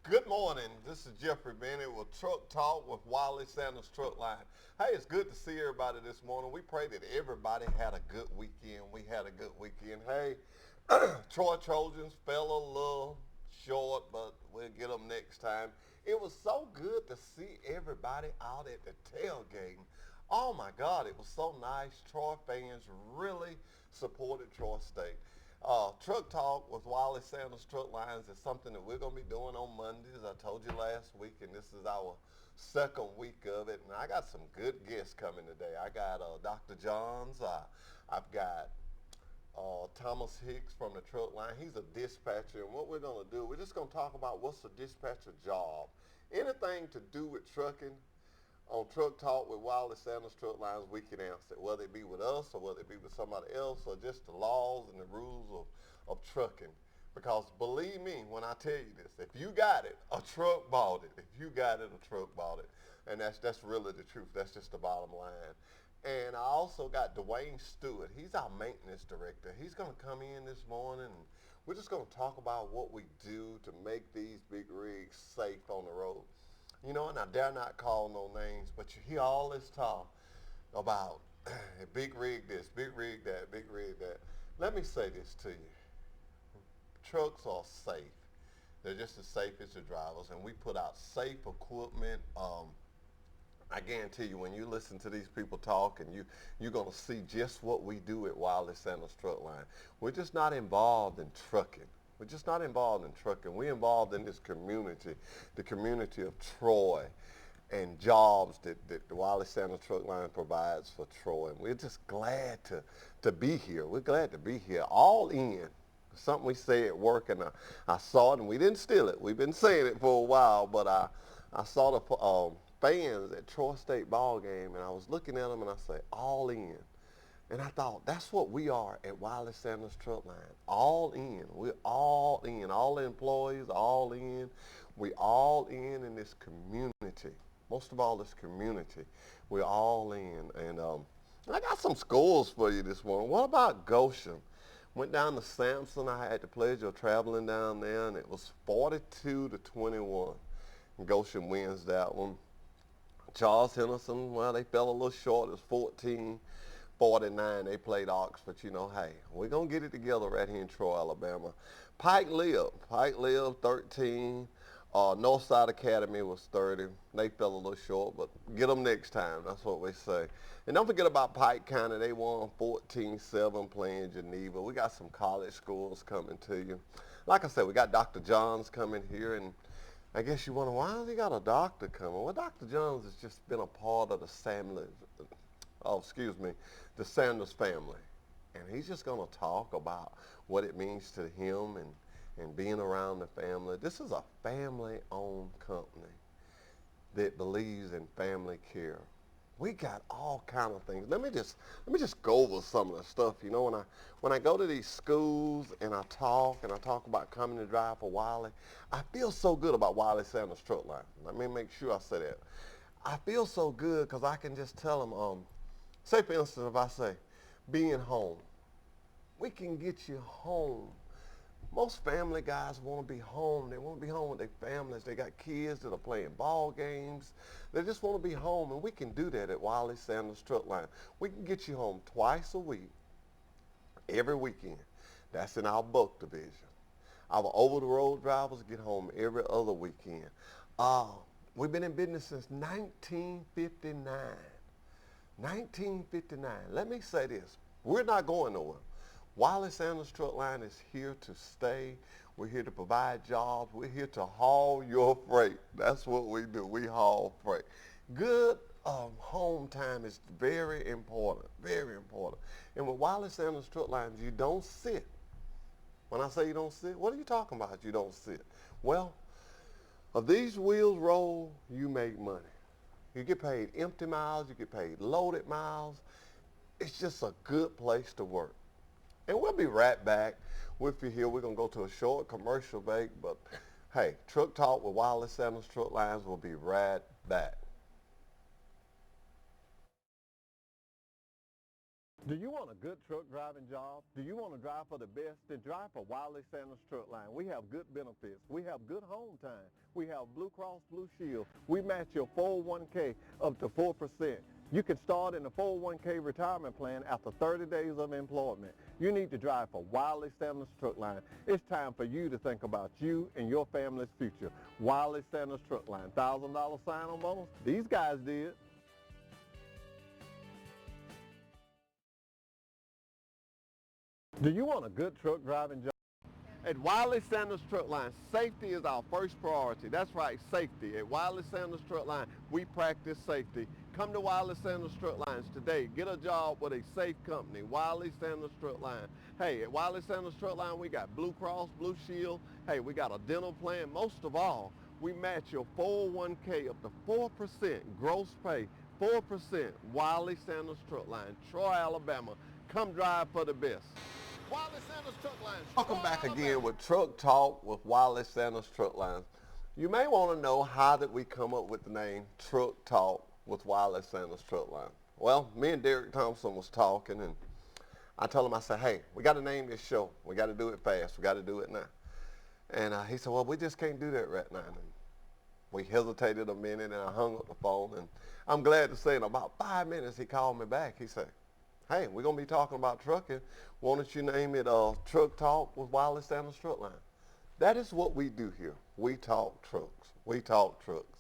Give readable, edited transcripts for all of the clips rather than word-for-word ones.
Good morning. This is Jeffrey Bennett with Truck Talk with Wiley Sanders Truck Line. Hey, it's good to see everybody this morning. We pray that everybody had a good weekend. We had a good weekend. Hey, Troy Trojans fell a little short, but we'll get them next time. It was so good to see everybody out at the tailgate. Oh my God, it was so nice. Troy fans really supported Troy State. Truck Talk with Wiley Sanders Truck Lines is something that we're going to be doing on Mondays. I told you last week, and this is our second week of it. And I got some good guests coming today. I got Dr. Johns. I've got Thomas Hicks from the truck line. He's a dispatcher. And what we're going to do, we're just going to talk about what's a dispatcher job. Anything to do with trucking, on Truck Talk with Wiley Sanders Truck Lines, we can answer it, whether it be with us or whether it be with somebody else or just the laws and the rules of trucking. Because believe me when I tell you this, if you got it, a truck bought it. If you got it, a truck bought it. And that's really the truth. That's just the bottom line. And I also got Dwayne Stewart. He's our maintenance director. He's going to come in this morning and we're just going to talk about what we do to make these big rigs safe on the road. You know, and I dare not call no names, but you hear all this talk about big rig this, big rig that, big rig that. Let me say this to you. Trucks are safe. They're just as safe as the drivers, and we put out safe equipment. I guarantee you, when you listen to these people talk, and you're going to see just what we do at Wiley Sanders Truck Line. We're just not involved in trucking. We're just not involved in trucking. We're involved in this community, the community of Troy, and jobs that the Wiley Sanders Truck Line provides for Troy. And we're just glad to be here. We're glad to be here, all in. Something we say at work, and I saw it, and we didn't steal it. We've been saying it for a while, but I saw the fans at Troy State ball game, and I was looking at them, and I said, all in. And I thought, that's what we are at Wiley Sanders Truck Line. All in. We're all in. All the employees, all in. We all in this community. Most of all, this community. We're all in. And I got some scores for you this morning. What about Goshen? Went down to Sampson. I had the pleasure of traveling down there, and it was 42-21. And Goshen wins that one. Charles Henderson, well, they fell a little short. It was 14-49. They played Oxford. You know, hey, we're going to get it together right here in Troy, Alabama. Pike lived 13. Northside Academy was 30. They fell a little short, but get them next time. That's what we say. And don't forget about Pike County. They won 14-7 playing Geneva. We got some college schools coming to you. Like I said, we got Dr. Johns coming here, and I guess you wonder, why has he got a doctor coming? Well, Dr. Johns has just been a part of the the Sanders family. And he's just going to talk about what it means to him and being around the family. This is a family-owned company that believes in family care. We got all kind of things. Let me just go over some of the stuff. You know, when I go to these schools and I talk about coming to drive for Wiley, I feel so good about Wiley Sanders Truck Line. Let me make sure I say that. I feel so good because I can just tell them, say for instance, if I say, being home, we can get you home. Most family guys want to be home. They want to be home with their families. They got kids that are playing ball games. They just want to be home, and we can do that at Wiley Sanders Truck Line. We can get you home twice a week, every weekend. That's in our bulk division. Our over-the-road drivers get home every other weekend. We've been in business since 1959. 1959. Let me say this. We're not going nowhere. Wiley Sanders Truck Line is here to stay. We're here to provide jobs. We're here to haul your freight. That's what we do. We haul freight. Good home time is very important, very important. And with Wiley Sanders Truck Lines, you don't sit. When I say you don't sit, what are you talking about? You don't sit. Well, if these wheels roll, you make money. You get paid empty miles. You get paid loaded miles. It's just a good place to work. And we'll be right back with you here. We're going to go to a short commercial break, but hey, Truck Talk with Wiley Sanders Truck Lines will be right back. Do you want a good truck driving job? Do you want to drive for the best? Then drive for Wiley Sanders Truck Line. We have good benefits. We have good home time. We have Blue Cross Blue Shield. We match your 401k up to 4%. You can start in the 401k retirement plan after 30 days of employment. You need to drive for Wiley Sanders Truck Line. It's time for you to think about you and your family's future. Wiley Sanders Truck Line. $1,000 sign-on bonus? These guys did. Do you want a good truck driving job? At Wiley Sanders Truck Line, safety is our first priority. That's right, safety. At Wiley Sanders Truck Line, we practice safety. Come to Wiley Sanders Truck Lines today. Get a job with a safe company, Wiley Sanders Truck Line. Hey, at Wiley Sanders Truck Line, we got Blue Cross, Blue Shield. Hey, we got a dental plan. Most of all, we match your 401k up to 4% gross pay, 4%, Wiley Sanders Truck Line, Troy, Alabama. Come drive for the best. Wiley Sanders Truck Lines. Welcome back again with Truck Talk with Wiley Sanders Truck Lines. You may want to know how did we come up with the name Truck Talk with Wiley Sanders Truck Line. Well, me and Derek Thompson was talking, and I told him, I said, hey, we got to name this show. We got to do it fast. We got to do it now. And he said, well, we just can't do that right now. And we hesitated a minute, and I hung up the phone. And I'm glad to say in about 5 minutes, he called me back. He said, hey, we're going to be talking about trucking. Why don't you name it Truck Talk with Wiley Sanders Truck Line? That is what we do here. We talk trucks. We talk trucks.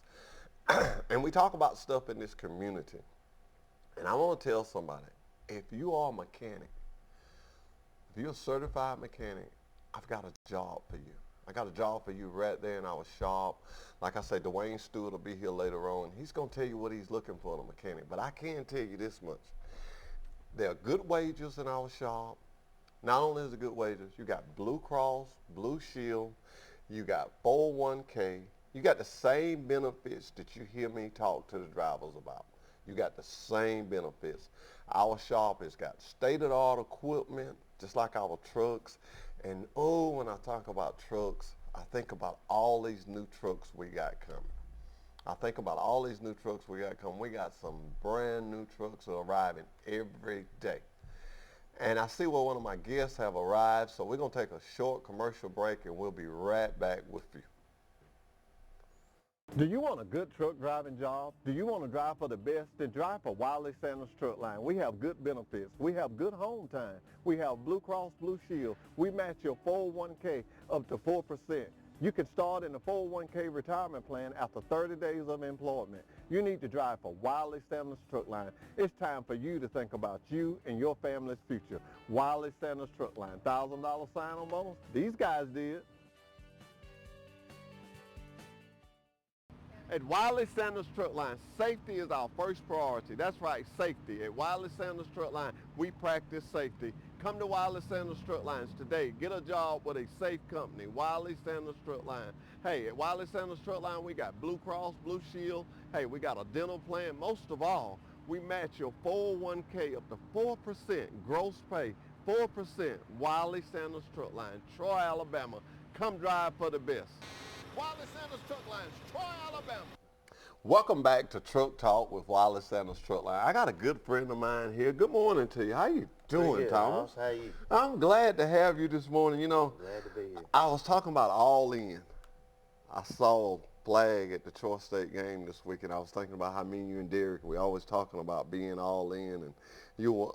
And we talk about stuff in this community. And I want to tell somebody, if you are a mechanic, if you're a certified mechanic, I've got a job for you. I got a job for you right there in our shop. Like I said, Dwayne Stewart will be here later on. He's going to tell you what he's looking for in a mechanic. But I can tell you this much. There are good wages in our shop. Not only is it good wages, you got Blue Cross, Blue Shield, you got 401k, you got the same benefits that you hear me talk to the drivers about. You got the same benefits. Our shop has got state-of-the-art equipment, just like our trucks. And oh, when I talk about trucks, I think about all these new trucks we got coming. I think about all these new trucks we got coming. We got some brand new trucks arriving every day. And I see where one of my guests have arrived, so we're going to take a short commercial break, and we'll be right back with you. Do you want a good truck driving job? Do you want to drive for the best? Then drive for Wiley Sanders Truck Line. We have good benefits. We have good home time. We have Blue Cross Blue Shield. We match your 401k up to 4%. You can start in the 401k retirement plan after 30 days of employment. You need to drive for Wiley Sanders Truck Line. It's time for you to think about you and your family's future. Wiley Sanders Truck Line. $1,000 sign-on bonus? These guys did. At Wiley Sanders Truck Line, safety is our first priority. That's right, safety. At Wiley Sanders Truck Line, we practice safety. Come to Wiley Sanders Truck Lines today. Get a job with a safe company, Wiley Sanders Truck Line. Hey, at Wiley Sanders Truck Line, we got Blue Cross, Blue Shield. Hey, we got a dental plan. Most of all, we match your 401k up to 4% gross pay, 4%, Wiley Sanders Truck Line, Troy, Alabama. Come drive for the best. Wiley Sanders Truck Lines, Troy, Alabama. Welcome back to Truck Talk with Wiley Sanders Truck Line. I got a good friend of mine here. Good morning to you. How you doing, good, Thomas? How you? I'm glad to have you this morning. You know, Glad to be here. I was talking about all in. I saw a flag at the Troy State game this week, and I was thinking about how me and you and Derek, we always talking about being all in, and you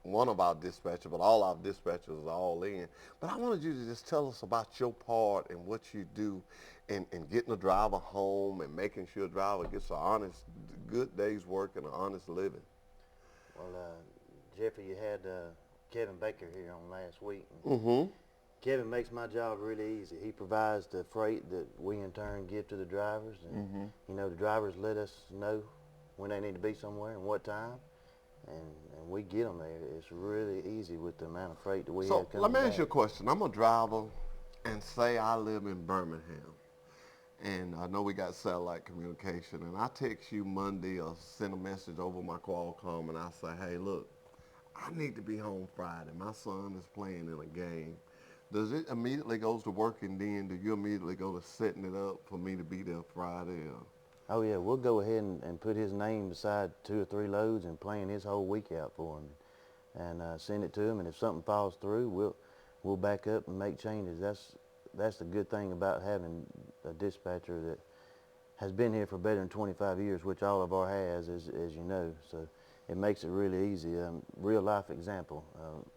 one of our dispatchers, but all our dispatchers are all in. But I wanted you to just tell us about your part and what you do in getting the driver home and making sure the driver gets an honest, good day's work and an honest living. Well, Jeffrey, you had Kevin Baker here on last week. Mm-hmm. Kevin makes my job really easy. He provides the freight that we in turn give to the drivers, and you know, the drivers let us know when they need to be somewhere and what time, and we get them there. It's really easy with the amount of freight that we have coming. So let me ask you a question. I'm a driver, and say I live in Birmingham, and I know we got satellite communication, and I text you Monday or send a message over my Qualcomm, and I say, hey, look, I need to be home Friday. My son is playing in a game. Does it immediately go to work, and then do you immediately go to setting it up for me to be there Friday? Or? Oh, yeah, we'll go ahead and put his name beside 2 or 3 loads and plan his whole week out for him. and send it to them. And if something falls through, we'll back up and make changes. That's the good thing about having a dispatcher that has been here for better than 25 years, which all of our has, as you know. So it makes it really easy. Real life example,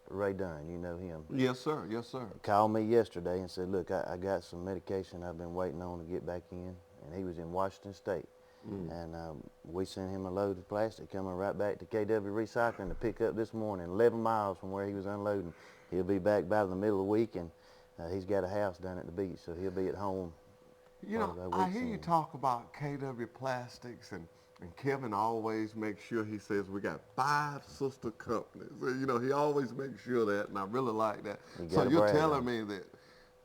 Ray Dunn, you know him. Yes, sir. Yes, sir. Called me yesterday and said, look, I got some medication I've been waiting on to get back in. And he was in Washington State. And we sent him a load of plastic coming right back to KW Recycling to pick up this morning, 11 miles from where he was unloading. He'll be back by the middle of the week, and he's got a house down at the beach, so he'll be at home. You know, I hear you talk about KW Plastics, and Kevin always makes sure he says we got 5 sister companies. You know, he always makes sure that, and I really like that. So you're telling me that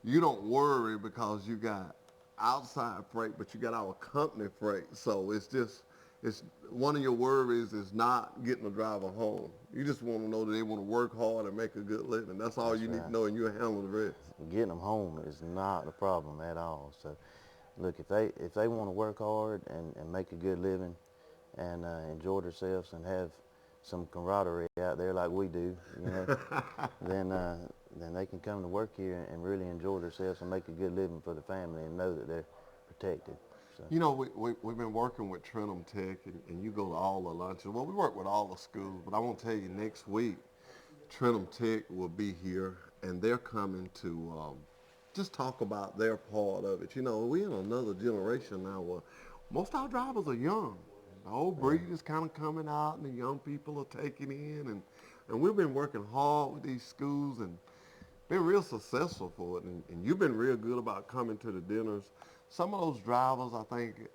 you don't worry because you got outside freight, but you got our company freight. So it's one of your worries is not getting a driver home. You just want to know that they want to work hard and make a good living. That's all you need to know, and you'll handle the rest. Getting them home is not a problem at all. So, look, if they want to work hard and make a good living and enjoy themselves and have some camaraderie out there like we do, you know, then they can come to work here and really enjoy themselves and make a good living for the family and know that they're protected. So. You know, we've been working with Trenum Tech, and you go to all the lunches. Well, we work with all the schools, but I want to tell you, next week, Trenum Tech will be here, and they're coming to just talk about their part of it. You know, we're in another generation now where most of our drivers are young. The old breed is kind of coming out, and the young people are taking in, and we've been working hard with these schools and been real successful for it. And you've been real good about coming to the dinners. Some of those drivers, I think,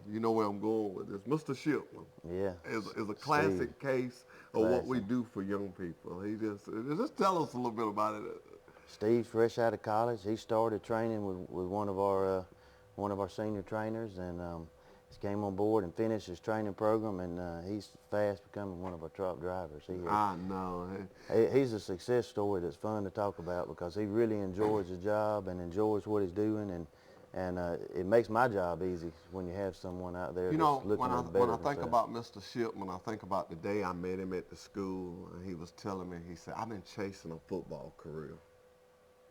you know where I'm going with this. Mr. Shipman is a classic case of what we do for young people. He just tell us a little bit about it. Steve's fresh out of college. He started training with one of our senior trainers, and he came on board and finished his training program, and he's fast becoming one of our top drivers. I know. He's a success story that's fun to talk about because he really enjoys his job and enjoys what he's doing, and it makes my job easy when you have someone out there that's looking to better when I think about Mr. Shipman, I think about the day I met him at the school, and he was telling me, he said, I've been chasing a football career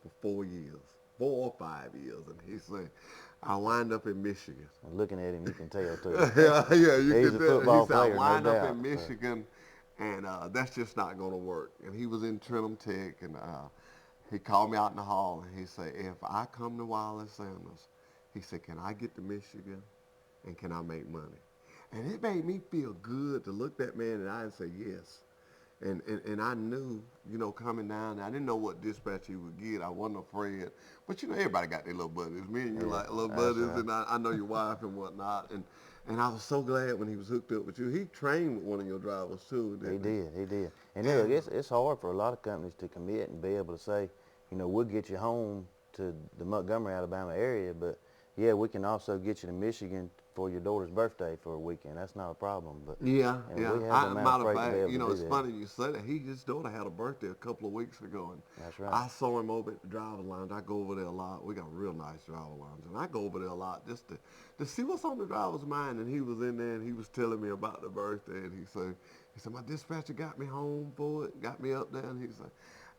for 4 years, 4 or 5 years, and he said, I wind up in Michigan. And looking at him, you can tell too. yeah, you He's can a football tell. He said, player, I wind no up doubt, in Michigan, and that's just not going to work. And he was in Trenum Tech, and he called me out in the hall, and he said, if I come to Wiley Sanders, he said, can I get to Michigan, and can I make money? And it made me feel good to look that man in the eye and say yes. And I knew, you know, coming down, I didn't know what dispatch he would get. I wasn't afraid. But, you know, everybody got their little buddies. Me and you like little buddies, right. And I know your wife and whatnot. And I was so glad when he was hooked up with you. He trained with one of your drivers, too, didn't he? He did. And look, it's hard for a lot of companies to commit and be able to say, you know, we'll get you home to the Montgomery, Alabama area, but yeah, we can also get you to Michigan for your daughter's birthday for a weekend. That's not a problem. But yeah. Matter of fact, you know, it's that. funny you say that. His daughter had a birthday a couple of weeks ago, and that's right. I saw him over at the driver lounge. I go over there a lot. We got a real nice driver lounge, and I go over there a lot just to see what's on the driver's mind. And he was in there, and he was telling me about the birthday, and he said, my dispatcher got me home for it, got me up there, and he said,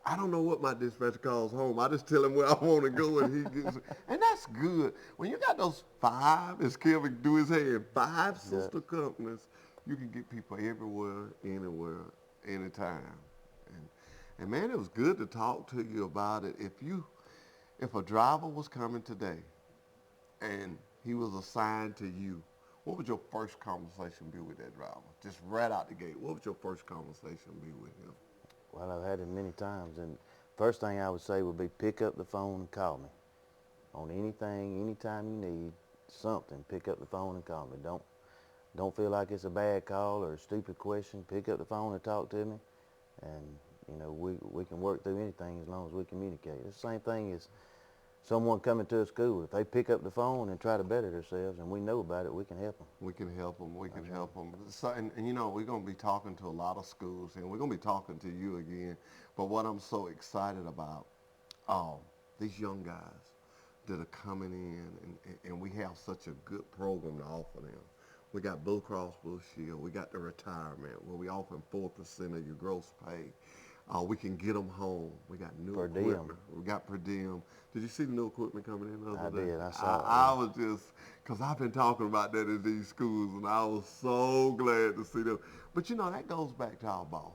I don't know what my dispatcher calls home. I just tell him where I want to go, and he gets it. And that's good. When you got those 5, as Kevin do his hand, 5 sister companies, you can get people everywhere, anywhere, anytime. And man, it was good to talk to you about it. If a driver was coming today and he was assigned to you, what would your first conversation be with that driver? Just right out the gate, what would your first conversation be with him? Well, I've had it many times, and first thing I would say would be pick up the phone and call me. On anything, anytime you need something, pick up the phone and call me. Don't feel like it's a bad call or a stupid question. Pick up the phone and talk to me, and you know we can work through anything as long as we communicate. It's the same thing as someone coming to a school. If they pick up the phone and try to better themselves, and we know about it, we can help them. We can help them. We can help them. So, and you know, we're going to be talking to a lot of schools, and we're going to be talking to you again. But what I'm so excited about, these young guys that are coming in, and we have such a good program to offer them. We got Blue Cross Blue Shield. We got the retirement where we offer 4% of your gross pay. We can get them home. We got new Per diem. equipment. We got per diem. Did you see the new equipment coming in the other day? I did. I saw it. I was just, because I've been talking about that in these schools, and I was so glad to see them. But, you know, that goes back to our boss.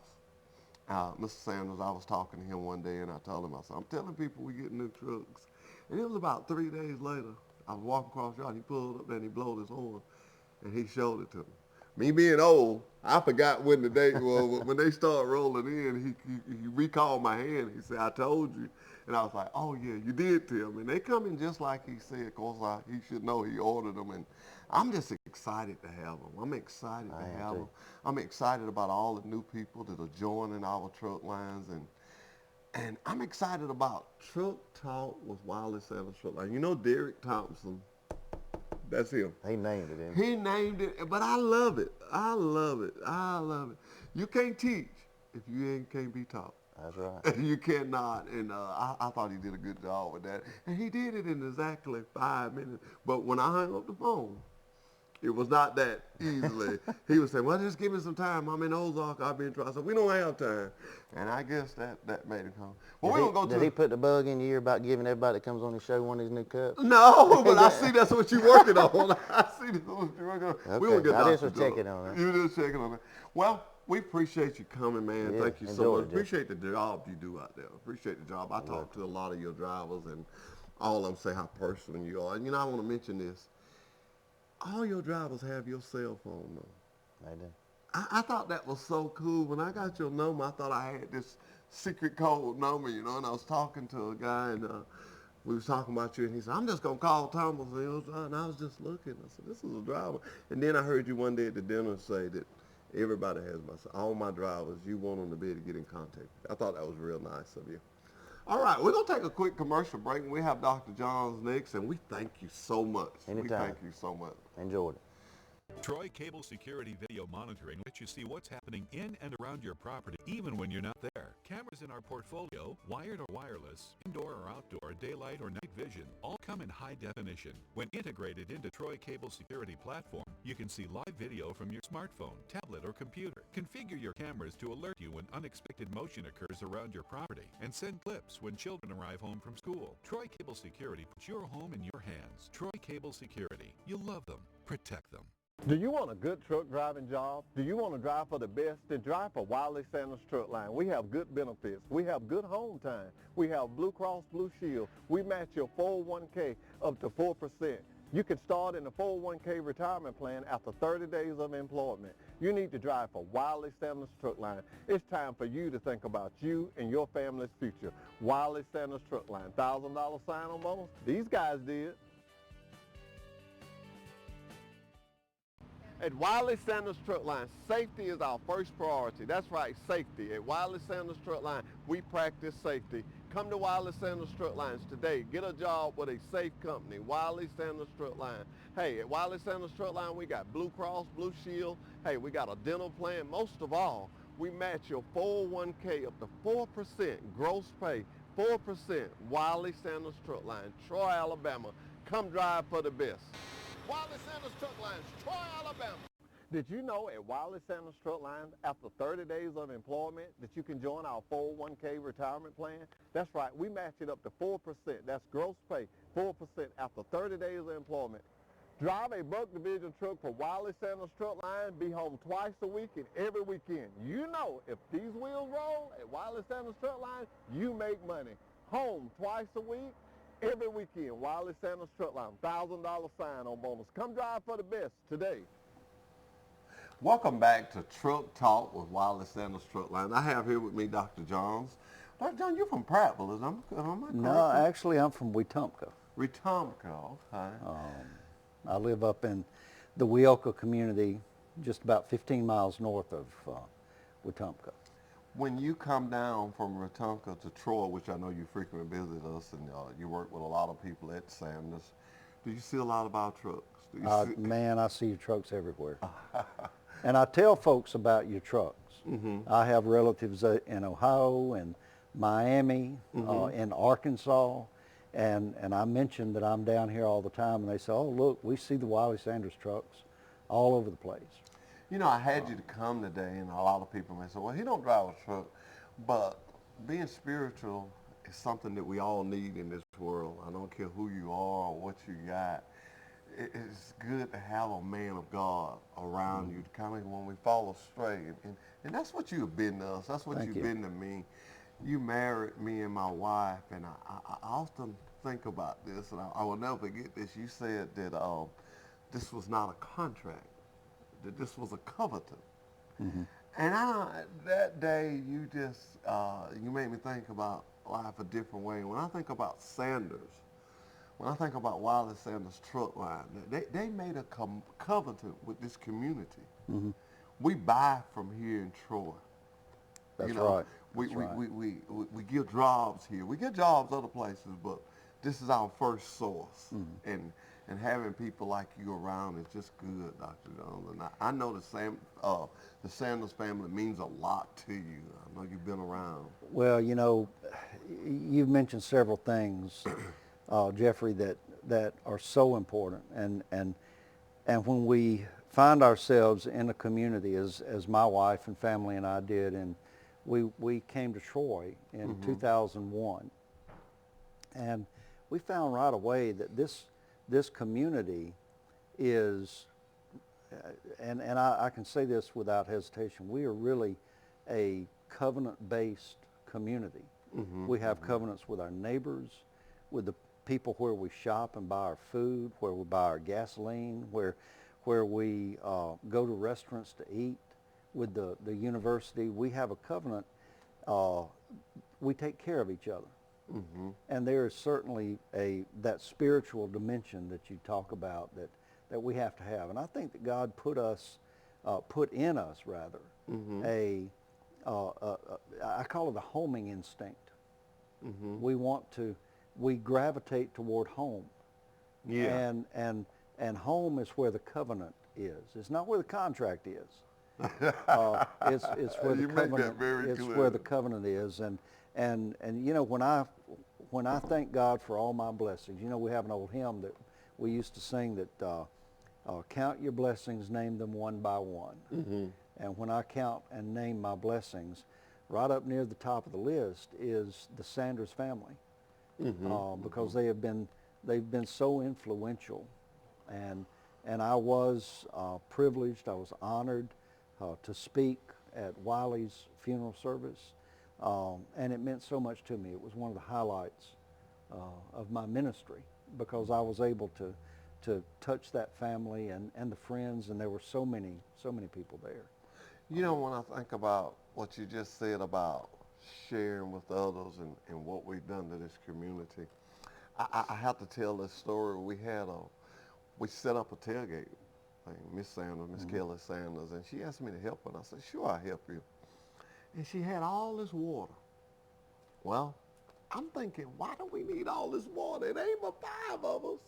Mr. Sanders, I was talking to him one day, and I told him, I said, I'm telling people we get new trucks. And it was about 3 days later. I was walking across the yard. He pulled up there, and he blowed his horn, and he showed it to me. Me being old, I forgot when the date was. When they started rolling in, he recalled my hand. He said, I told you. And I was like, oh, yeah, you did, Tim. And they come in just like he said. Of course, he should know he ordered them. And I'm just excited to have them. I'm excited to have them. I'm excited about all the new people that are joining our truck lines. And I'm excited about Truck Talk with Wiley Sanders Truck Line. You know Derek Thompson. That's him. He named it, didn't He named it, but I love it. I love it. I love it. You can't teach if you can't be taught. That's right. You cannot. And I thought he did a good job with that. And he did it in exactly 5 minutes. But when I hung up the phone, it was not that easily. He was saying, well, just give me some time. I'm in Ozark. I've been trying. I said, we don't have time. And I guess that made it come. Well, did he put the bug in your ear about giving everybody that comes on his show one of these new cups? No, but I see that's what you're working on. I see that's what you're working on. Okay. We will get I just was checking on that. You were just checking on that. Well, we appreciate you coming, man. Yeah, Thank you so much. Appreciate the job you do out there. Appreciate the job. I talked to a lot of your drivers, and all of them say how personal you are. And, you know, I want to mention this. All your drivers have your cell phone number. They do. I thought that was so cool. When I got your number, I thought I had this secret code number, you know, and I was talking to a guy, and we was talking about you, and he said, I'm just going to call Thomas. And I was just looking. I said, this is a driver. And then I heard you one day at the dinner say that everybody has all my drivers, you want them to be able to get in contact. I thought that was real nice of you. All right, we're going to take a quick commercial break, and we have Dr. Johns next, and we thank you so much. Anytime. We thank you so much. Enjoyed it. Troy Cable Security Video Monitoring lets you see what's happening in and around your property, even when you're not there. Cameras in our portfolio, wired or wireless, indoor or outdoor, daylight or night vision, all come in high definition. When integrated into Troy Cable Security Platform, you can see live video from your smartphone, tablet, or computer. Configure your cameras to alert you when unexpected motion occurs around your property, and send clips when children arrive home from school. Troy Cable Security puts your home in your hands. Troy Cable Security. You love them. Protect them. Do you want a good truck driving job? Do you want to drive for the best? Then drive for Wiley Sanders Truck Line. We have good benefits. We have good home time. We have Blue Cross Blue Shield. We match your 401k up to 4%. You can start in the 401k retirement plan after 30 days of employment. You need to drive for Wiley Sanders Truck Line. It's time for you to think about you and your family's future. Wiley Sanders Truck Line. $1,000 sign-on bonus? These guys did. At Wiley Sanders Truck Line, safety is our first priority. That's right, safety. At Wiley Sanders Truck Line, we practice safety. Come to Wiley Sanders Truck Lines today. Get a job with a safe company, Wiley Sanders Truck Line. Hey, at Wiley Sanders Truck Line, we got Blue Cross, Blue Shield. Hey, we got a dental plan. Most of all, we match your 401k up to 4% gross pay, 4%, Wiley Sanders Truck Line, Troy, Alabama. Come drive for the best. Wiley Sanders Truck Lines, Troy, Alabama. Did you know at Wiley Sanders Truck Lines, after 30 days of employment, that you can join our 401k retirement plan? That's right, we match it up to 4%. That's gross pay, 4% after 30 days of employment. Drive a Buck Division truck for Wiley Sanders Truck Line. Be home twice a week and every weekend. You know, if these wheels roll at Wiley Sanders Truck Line, you make money. Home twice a week. Every weekend, Wiley Sanders Truck Line, $1,000 sign-on bonus. Come drive for the best today. Welcome back to Truck Talk with Wiley Sanders Truck Line. I have here with me Dr. Johns. Dr. John, you're from Prattville, am I correct? No, actually, I'm from Wetumpka. Wetumpka, okay. I live up in the Weoka community, just about 15 miles north of Wetumpka. When you come down from Wetumpka to Troy, which I know you frequently visit us, and you work with a lot of people at Sanders, do you see a lot of our trucks? Man, I see your trucks everywhere. And I tell folks about your trucks. Mm-hmm. I have relatives in Ohio and Miami, in Arkansas, and I mention that I'm down here all the time, and they say, oh, look, we see the Wiley Sanders trucks. all over the place. You know, I had you to come today, and a lot of people may say, well, he don't drive a truck. But being spiritual is something that we all need in this world. I don't care who you are or what you got. It's good to have a man of God around you to kind of when we fall astray. And that's what you've been to us. That's what Thank you've you. been to me. You married me and my wife, and I often think about this, and I will never forget this. You said that this was not a contract, that this was a covenant. Mm-hmm. And that day, you just, you made me think about life a different way. When I think about Sanders, when I think about Wiley Sanders Truck Line, they made a covenant with this community. Mm-hmm. We buy from here in Troy. That's You know, right. we, That's we, right. we get jobs here. We get jobs other places, but this is our first source. Mm-hmm. And having people like you around is just good, Dr. Jones. And I know the Sanders family means a lot to you. I know you've been around. Well, you know, you've mentioned several things, Jeffrey, that are so important. And when we find ourselves in a community, as my wife and family and I did, and we came to Troy in 2001, and we found right away that this community is, and I can say this without hesitation, we are really a covenant-based community. We have covenants with our neighbors, with the people where we shop and buy our food, where we buy our gasoline, where we go to restaurants to eat. With the university, we have a covenant. We take care of each other. And there is certainly that spiritual dimension that you talk about that we have to have. And I think that God put in us I call it a homing instinct. We gravitate toward home. Yeah. And home is where the covenant is. It's not where the contract is. It's where You the make that covenant. very It's clear. where the covenant is. And you know, when I thank God for all my blessings, you know, we have an old hymn that we used to sing that count your blessings, name them one by one. And when I count and name my blessings, right up near the top of the list is the Sanders family, because they've been so influential, and I was privileged, I was honored to speak at Wiley's funeral service, and it meant so much to me. It was one of the highlights of my ministry, because I was able to touch that family and the friends, and there were so many people there. You know, when I think about what you just said about sharing with others and what we've done to this community, I have to tell this story. We set up a tailgate thing, Miss Sanders, Miss Kelly Sanders, and she asked me to help her, and I said, sure, I'll help you. And she had all this water. Well, I'm thinking, why do we need all this water? It ain't but 5 of us.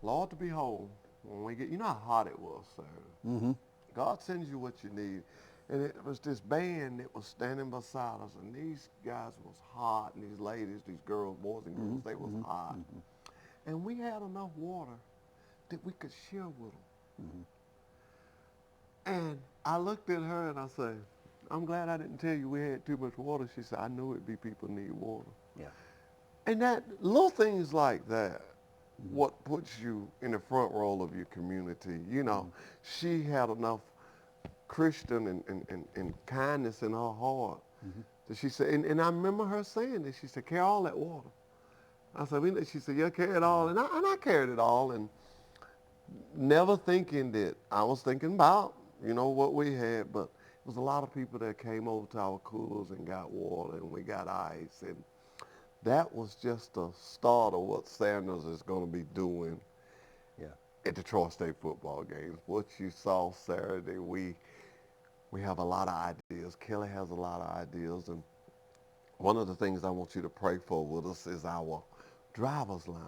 Lord to behold, when we get, you know how hot it was Saturday. God sends you what you need. And it was this band that was standing beside us, and these guys was hot, and these ladies, these girls, boys and girls, they was hot. And we had enough water that we could share with them. And I looked at her and I said, I'm glad I didn't tell you we had too much water. She said, I knew it'd be people need water. Yeah. And that little things like that, what puts you in the front row of your community. You know, she had enough Christian and kindness in her heart that she said, and I remember her saying this, she said, carry all that water. I said, she said, yeah, carry it all. And I carried it all, and never thinking that I was thinking about, you know, what we had, but it was a lot of people that came over to our coolers and got water, and we got ice, and that was just the start of what Sanders is going to be doing at the Troy State football games. What you saw Saturday, we have a lot of ideas. Kelly has a lot of ideas, and one of the things I want you to pray for with us is our driver's lounge.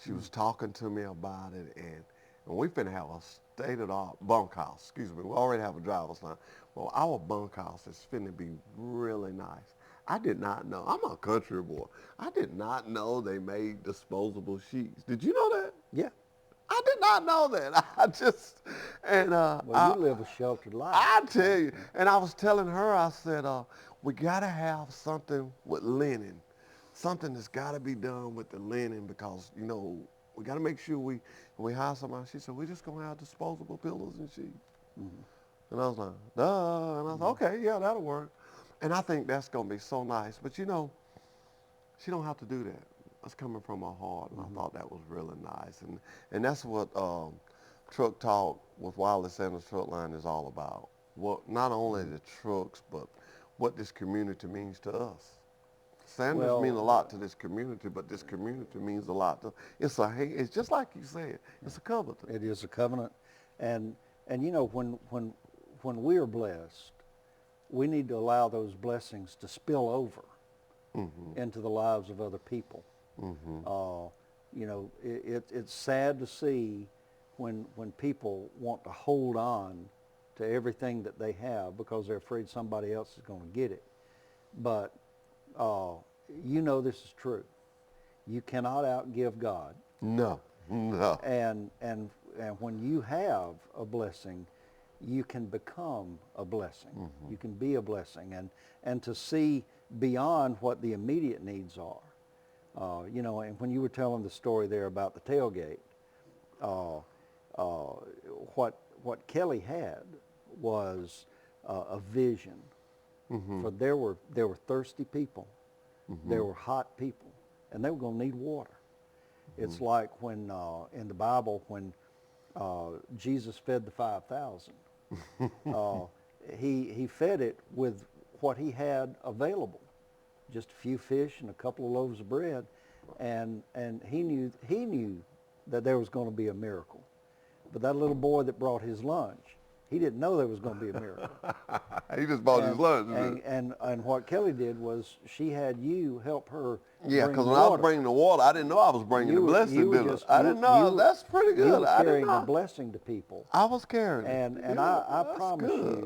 She was talking to me about it, and we finna have a state-of-the-art bunkhouse. Excuse me, we already have a driver's lounge. Well, our bunkhouse is finna be really nice. I did not know. I'm a country boy. I did not know they made disposable sheets. Did you know that? Yeah. I did not know that. I just, and Well, you live a sheltered life. I tell you, and I was telling her, I said, we got to have something with linen, something that's got to be done with the linen because, you know, we got to make sure we hire somebody. She said, we're just going to have disposable pillows and sheets. And I was like, duh. And I was like, okay, yeah, that'll work. And I think that's going to be so nice. But, you know, she don't have to do that. That's coming from her heart, and I thought that was really nice. And that's what Truck Talk with Wiley Sanders Truck Line is all about. What not only the trucks, but what this community means to us. Sanders mean a lot to this community, but this community means a lot to. It's just like you said. It's a covenant. It is a covenant, and you know when we are blessed, we need to allow those blessings to spill over into the lives of other people. You know, it's sad to see when people want to hold on to everything that they have because they're afraid somebody else is going to get it. But you know this is true. You cannot outgive God. No. And when you have a blessing, you can become a blessing. You can be a blessing, and to see beyond what the immediate needs are. You know, and when you were telling the story there about the tailgate, what Kelly had was a vision. For there were thirsty people, there were hot people, and they were going to need water. It's like when in the Bible when Jesus fed the 5,000. He fed it with what he had available, just a few fish and a couple of loaves of bread, and he knew that there was going to be a miracle. But that little boy that brought his lunch, he didn't know there was going to be a miracle. He just bought his lunch. And what Kelly did was she had you help her. Yeah, because when I was bringing the water, I didn't know I was bringing the blessing, did I? I didn't know. That's pretty good. You were carrying the blessing to people. I was carrying it. And I promise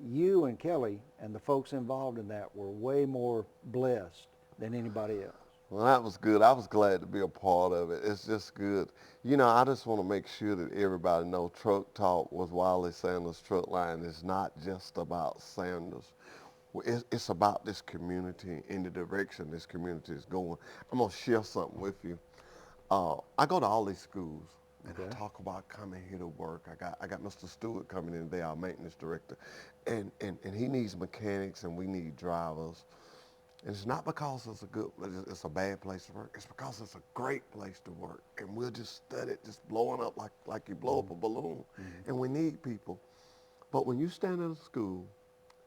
you and Kelly and the folks involved in that were way more blessed than anybody else. Well, that was good. I was glad to be a part of it. It's just good. You know, I just want to make sure that everybody knows Truck Talk with Wiley Sanders Truck Line is not just about Sanders. It's about this community and the direction this community is going. I'm going to share something with you. I go to all these schools, and I talk about coming here to work. I got Mr. Stewart coming in today, our maintenance director, and he needs mechanics and we need drivers. And it's not because it's a bad place to work. It's because it's a great place to work. And we'll just study it, just blowing up like you blow up a balloon. And we need people. But when you stand in a school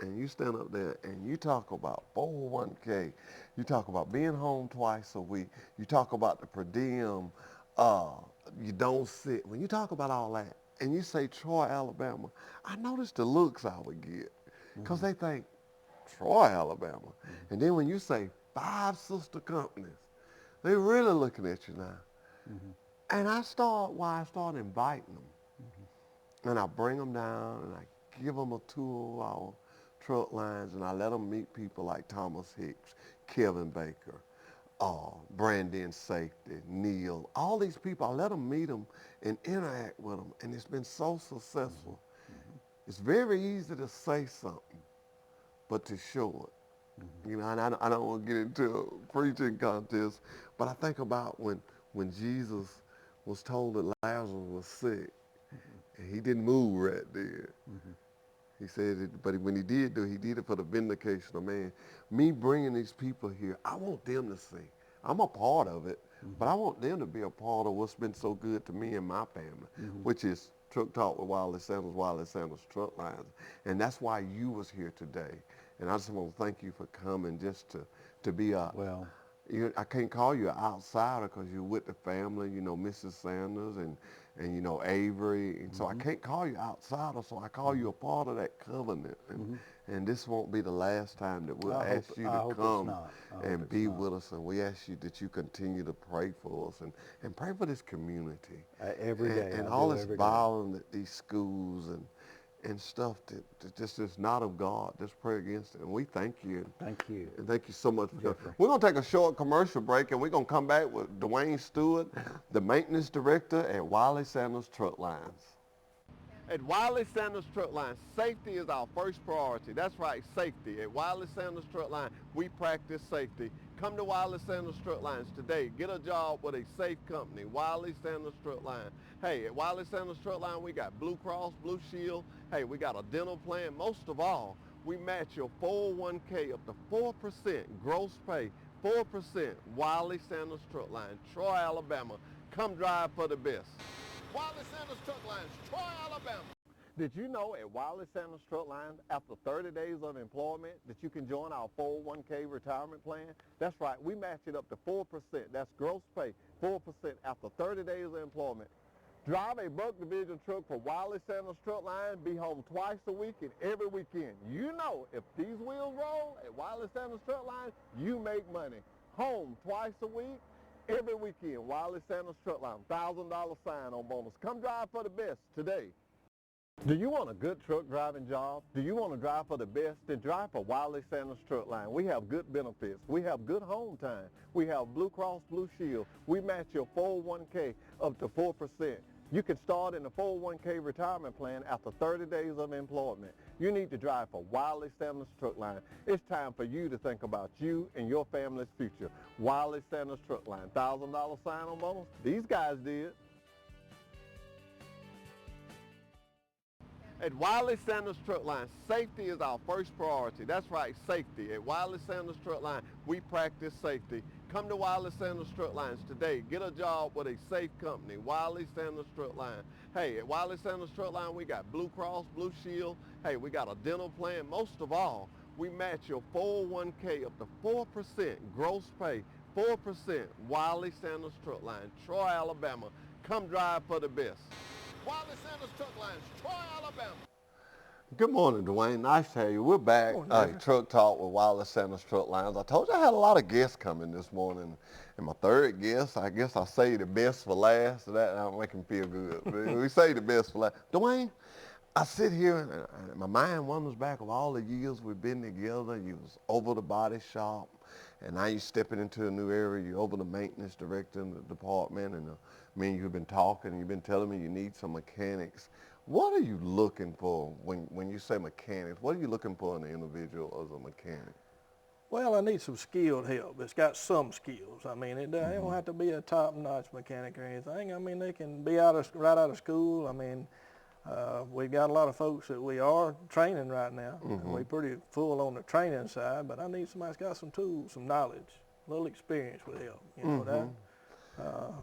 and you stand up there and you talk about 401k, you talk about being home twice a week, you talk about the per diem, you don't sit. When you talk about all that and you say Troy, Alabama, I notice the looks I would get because they think, Troy, Alabama. And then when you say 5 sister companies, they're really looking at you now. And I start inviting them. And I bring them down and I give them a tour of our truck lines and I let them meet people like Thomas Hicks, Kevin Baker, Brandon Safety, Neil, all these people. I let them meet them and interact with them. And it's been so successful. It's very easy to say something, but to show it. You know, and I don't want to get into a preaching contest, but I think about when Jesus was told that Lazarus was sick, and he didn't move right there. He said, but when he did it for the vindication of man. Me bringing these people here, I want them to see. I'm a part of it, but I want them to be a part of what's been so good to me and my family, which is Truck Talk with Wiley Sanders Truck Lines. And that's why you was here today. And I just want to thank you for coming just to be a, I can't call you an outsider because you're with the family, you know, Mrs. Sanders and you know, Avery. And so I can't call you outsider, so I call you a part of that covenant. And this won't be the last time that we'll ask you to come and be with us. And we ask you that you continue to pray for us and pray for this community. Every day. And all this violence at these schools and stuff that just is not of God. Just pray against it. And we thank you. Thank you. And thank you so much for coming. Jeffrey. We're going to take a short commercial break, and we're going to come back with Dwayne Stewart, the maintenance director at Wiley Sanders Truck Lines. At Wiley Sanders Truck Line, safety is our first priority. That's right, safety. At Wiley Sanders Truck Line, we practice safety. Come to Wiley Sanders Truck Lines today. Get a job with a safe company, Wiley Sanders Truck Line. Hey, at Wiley Sanders Truck Line, we got Blue Cross, Blue Shield. Hey, we got a dental plan. Most of all, we match your 401k up to 4% gross pay, 4%. Wiley Sanders Truck Line, Troy, Alabama. Come drive for the best. Wiley Sanders Truck Lines, Troy, Alabama. Did you know at Wiley Sanders Truck Lines, after 30 days of employment, that you can join our 401k retirement plan? That's right, we match it up to 4%. That's gross pay, 4% after 30 days of employment. Drive a Buck Division truck for Wiley Sanders Truck Line, be home twice a week and every weekend. You know, if these wheels roll at Wiley Sanders Truck Line, you make money. Home twice a week, every weekend. Wiley Sanders Truck Line, $1,000 sign-on bonus. Come drive for the best today. Do you want a good truck driving job? Do you want to drive for the best? Then drive for Wiley Sanders Truck Line. We have good benefits. We have good home time. We have Blue Cross Blue Shield. We match your 401k up to 4%. You can start in the 401k retirement plan after 30 days of employment. You need to drive for Wiley Sanders Truck Line. It's time for you to think about you and your family's future. Wiley Sanders Truck Line, $1,000 sign-on bonus. These guys did. At Wiley Sanders Truck Line, safety is our first priority. That's right, safety. At Wiley Sanders Truck Line, we practice safety. Come to Wiley Sanders Truck Lines today. Get a job with a safe company, Wiley Sanders Truck Line. Hey, at Wiley Sanders Truck Line, we got Blue Cross, Blue Shield. Hey, we got a dental plan. Most of all, we match your 401k up to 4% gross pay, 4%. Wiley Sanders Truck Line, Troy, Alabama. Come drive for the best. Wiley Sanders Truck Lines, Troy, Alabama. Good morning, Dwayne. Nice to have you. We're back. Truck Talk with Wiley Sanders Truck Lines. I told you I had a lot of guests coming this morning. And my third guest, I guess I'll say the best for last. So that don't make him feel good. We say the best for last. Dwayne, I sit here and my mind wanders back of all the years we've been together. You was over the body shop. And now you're stepping into a new area. You're over the maintenance director in the department. And me and you've been talking. You've been telling me you need some mechanics. What are you looking for when you say mechanics? What are you looking for in an individual as a mechanic? Well, I need some skilled help. It's got some skills. I mean, it don't have to be a top-notch mechanic or anything. I mean, they can be right out of school. I mean, we've got a lot of folks that we are training right now. We're pretty full on the training side, but I need somebody that's got some tools, some knowledge, a little experience would help. You know that.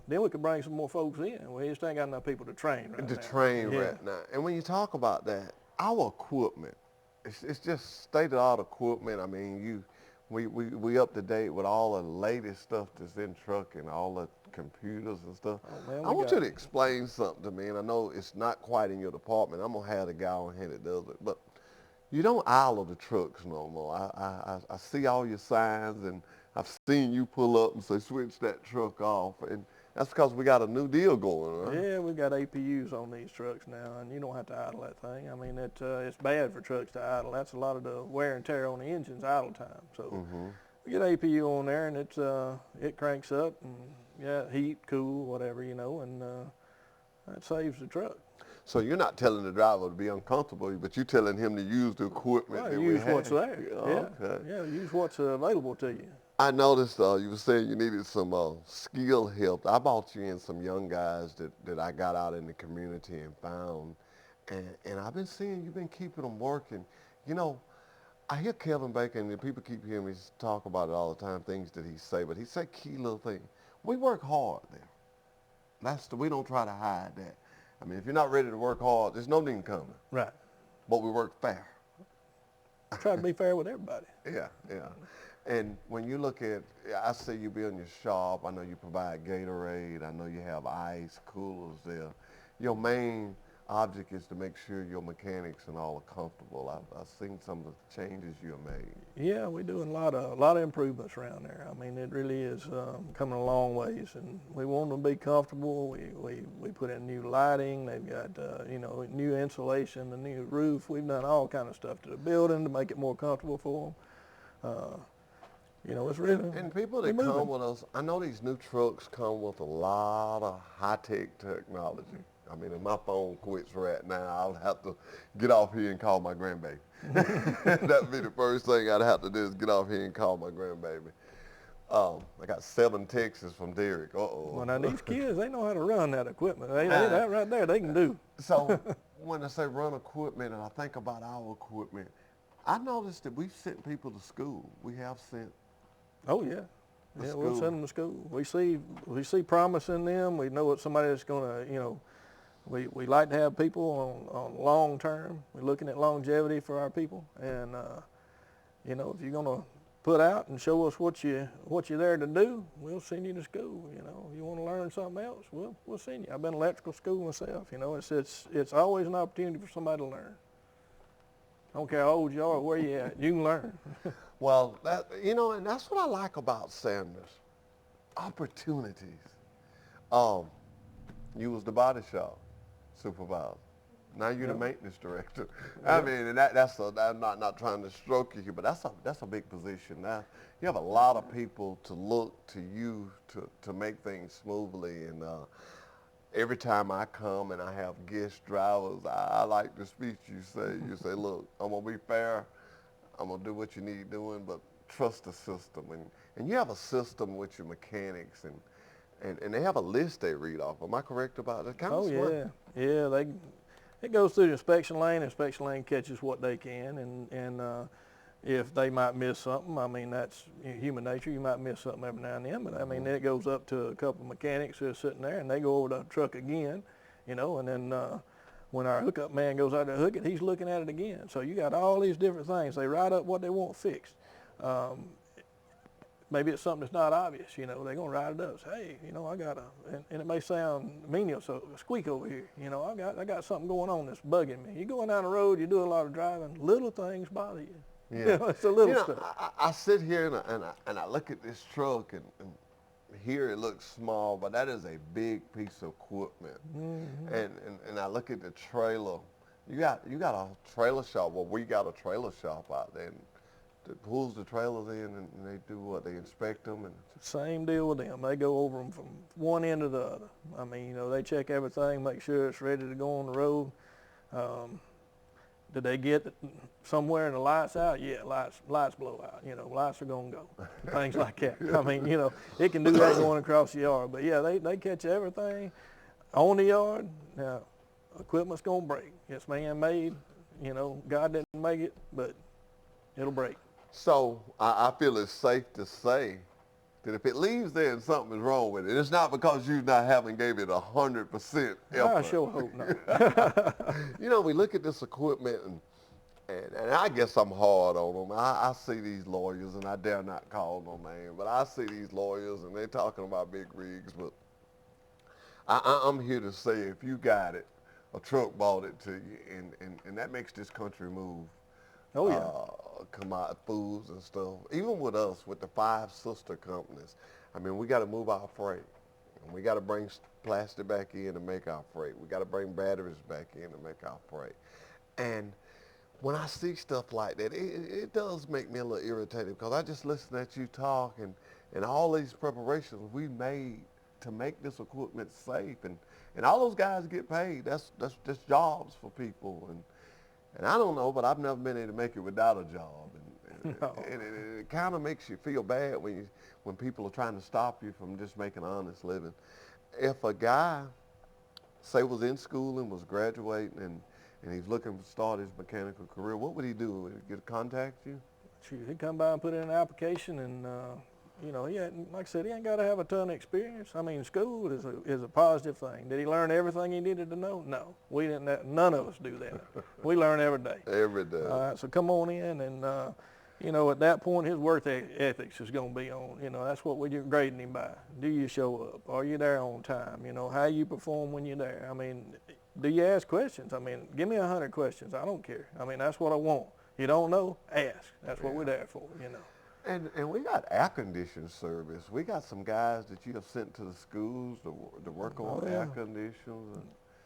Then we could bring some more folks in. We just ain't got enough people to train right now. And when you talk about that, our equipment, it's just state-of-the-art equipment. I mean, we up to date with all the latest stuff that's in trucking, all the computers and stuff. Oh, man, I want you to explain something to me, and I know it's not quite in your department. I'm going to have the guy on here that does it. But you don't idle the trucks no more. I see all your signs, and I've seen you pull up and say, switch that truck off. And that's because we got a new deal going, right? Yeah, we got APUs on these trucks now, and you don't have to idle that thing. I mean, it's bad for trucks to idle. That's a lot of the wear and tear on the engine's idle time. So we get APU on there, and it cranks up, and heat, cool, whatever, you know, and that saves the truck. So you're not telling the driver to be uncomfortable, but you're telling him to use the equipment that we have. Use what's there. Okay. Yeah, use what's available to you. I noticed you were saying you needed some skill help. I brought you in some young guys that I got out in the community and found. And I've been seeing you've been keeping them working. You know, I hear Kevin Bacon, and people keep hearing me talk about it all the time, things that he say, but he said key little thing. We work hard there. We don't try to hide that. I mean, if you're not ready to work hard, there's no need coming. Right. But we work fair. Try to be fair with everybody. Yeah. And when you look at, I see you building your shop. I know you provide Gatorade. I know you have ice coolers there. Your main object is to make sure your mechanics and all are comfortable. I've seen some of the changes you have made. Yeah, we're doing a lot of improvements around there. I mean, it really is coming a long ways, and we want them to be comfortable. We put in new lighting. They've got new insulation, the new roof. We've done all kind of stuff to the building to make it more comfortable for them. It's really And people that come with us, I know these new trucks come with a lot of high-tech technology. I mean, if my phone quits right now, I'll have to get off here and call my grandbaby. That'd be the first thing I'd have to do is get off here and call my grandbaby. I got 7 texts from Derek. Well, now these kids, they know how to run that equipment. That right there, they can do. So when I say run equipment and I think about our equipment, I noticed that we've sent people to school. We have sent. Oh yeah, yeah. We'll send them to school. We see promise in them. We know it's somebody that's going to, we like to have people on long term. We're looking at longevity for our people, and if you're going to put out and show us what you're there to do, we'll send you to school. You want to learn something else, we'll send you. I've been to electrical school myself. It's always an opportunity for somebody to learn. I don't care how old you are or where you at, you can learn. Well, and that's what I like about Sanders. Opportunities. You was the body shop supervisor. Now you're the maintenance director. I mean, and I'm not trying to stroke you, but that's a big position. Now you have a lot of people to look to you to make things smoothly, and every time I come and I have guest drivers, I like the speech you say. You say, look, I'm gonna be fair. I'm gonna do what you need doing, but trust the system. And you have a system with your mechanics, and they have a list they read off. Am I correct about that? Kind of smart. Yeah. It goes through the inspection lane. The inspection lane catches what they can, and if they might miss something, I mean, that's human nature. You might miss something every now and then, but I mean, then it goes up to a couple of mechanics who are sitting there, and they go over the truck again, and then when our hookup man goes out there to hook it, he's looking at it again. So you got all these different things. They write up what they want fixed. Maybe it's something that's not obvious, they're going to write it up. Say, hey, I got and it may sound menial, so a squeak over here. I got something going on that's bugging me. You're going down the road, you do a lot of driving, little things bother you. Yeah. It's a little stuff. I sit here and I look at this truck and here it looks small, but that is a big piece of equipment. Mm-hmm. And I look at the trailer. You got a trailer shop. Well, we got a trailer shop out there. And that pulls the trailers in, and they do what? They inspect them? And same deal with them. They go over them from one end to the other. I mean, they check everything, make sure it's ready to go on the road. Did they get somewhere and the lights out? Yeah, lights blow out. Lights are going to go. Things like that. I mean, it can do that going across the yard. But, yeah, they catch everything on the yard. Now, equipment's going to break. It's man-made. God didn't make it, but it'll break. So I feel it's safe to say that if it leaves there and something is wrong with it, it's not because you haven't gave it 100% effort. I sure hope not. We look at this equipment, and I guess I'm hard on them. I see these lawyers, and I dare not call no name, but I see these lawyers, and they're talking about big rigs. But I'm here to say if you got it, a truck bought it to you, and that makes this country move. Oh, yeah. Commodity foods and stuff. Even with us, with the 5 sister companies, I mean, we got to move our freight. And we got to bring plastic back in to make our freight. We got to bring batteries back in to make our freight. And when I see stuff like that, it does make me a little irritated because I just listen at you talk and all these preparations we made to make this equipment safe. And all those guys get paid. That's jobs for people. And I don't know, but I've never been able to make it without a job. And it kind of makes you feel bad when people are trying to stop you from just making an honest living. If a guy, say, was in school and was graduating and he's looking to start his mechanical career, what would he do? Would he contact you? Shoot, he'd come by and put in an application and, like I said, he ain't got to have a ton of experience. I mean, school is a positive thing. Did he learn everything he needed to know? No. We didn't. None of us do that. We learn every day. Every day. All right, so come on in and, at that point, his work ethics is going to be on. That's what we're grading him by. Do you show up? Are you there on time? How you perform when you're there? I mean, do you ask questions? I mean, give me 100 questions. I don't care. I mean, that's what I want. You don't know, ask. That's what we're there for, you know. And we got air conditioning service. We got some guys that you have sent to the schools to work on air conditioners.